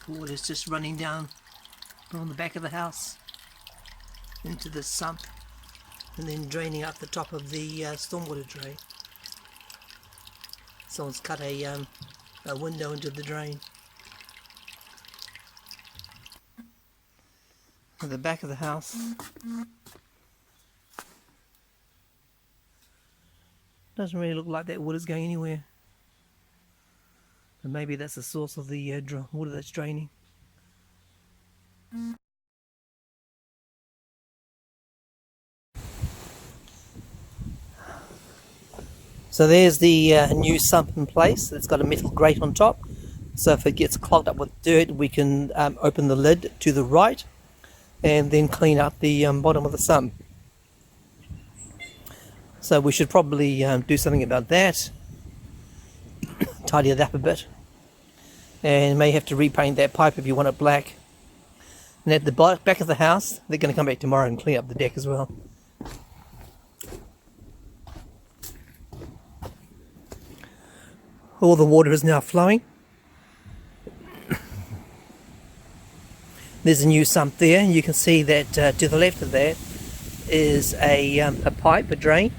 Water's just running down from the back of the house into the sump and then draining up the top of the stormwater drain. Someone's cut a window into the drain. At the back of the house, doesn't really look like that water's going anywhere. But maybe that's the source of the water that's draining. So there's the new sump in place. It's got a metal grate on top. So if it gets clogged up with dirt, we can open the lid to the right and then clean up the bottom of the sump. So we should probably do something about that. Tidy it up a bit. And may have to repaint that pipe if you want it black. And at the back of the house, they're going to come back tomorrow and clean up the deck as well. All the water is now flowing. There's a new sump there, and you can see that to the left of that is a pipe, a drain.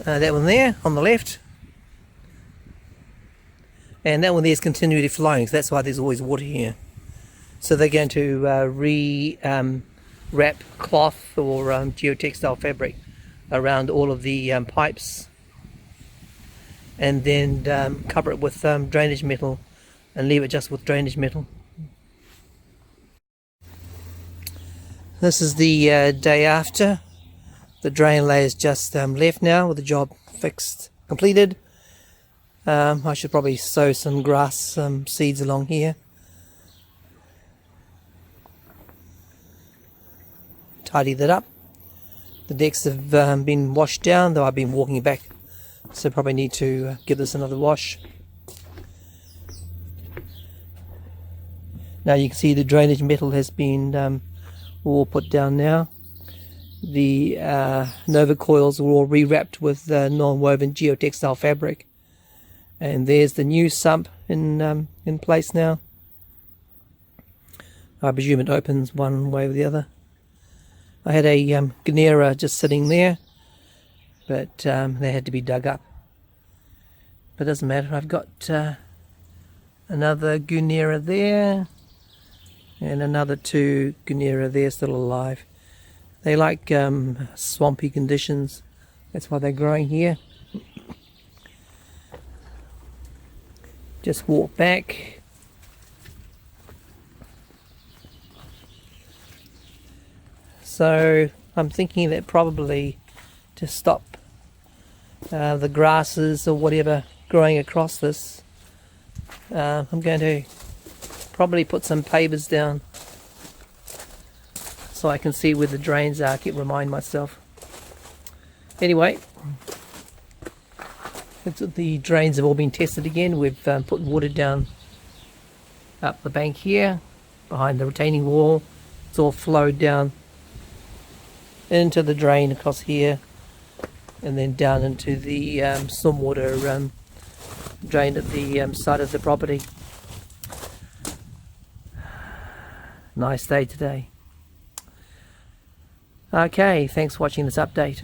That one there on the left, and that one there is continually flowing, so that's why there's always water here. So they're going to wrap cloth or geotextile fabric around all of the pipes, and then cover it with drainage metal and leave it just with drainage metal. This is the day after. The drain layer's just left now with the job fixed, completed. I should probably sow some grass seeds along here. Tidy that up. The decks have been washed down, though I've been walking back, so probably need to give this another wash. Now you can see the drainage metal has been all put down now. The Nova coils were all rewrapped with non-woven geotextile fabric, and there's the new sump in place now. I presume it opens one way or the other. I had a Guinera just sitting there, but they had to be dug up. But it doesn't matter. I've got another Guinera there and another 2 Guinera there still alive. They like swampy conditions. That's why they're growing here. Just walk back. So I'm thinking that probably to stop the grasses or whatever growing across this, I'm going to probably put some pavers down so I can see where the drains are, remind myself. Anyway, the drains have all been tested again. We've put water down up the bank here, behind the retaining wall. It's all flowed down into the drain across here, and then down into the stormwater drain at the side of the property. Nice day today. Okay, thanks for watching this update.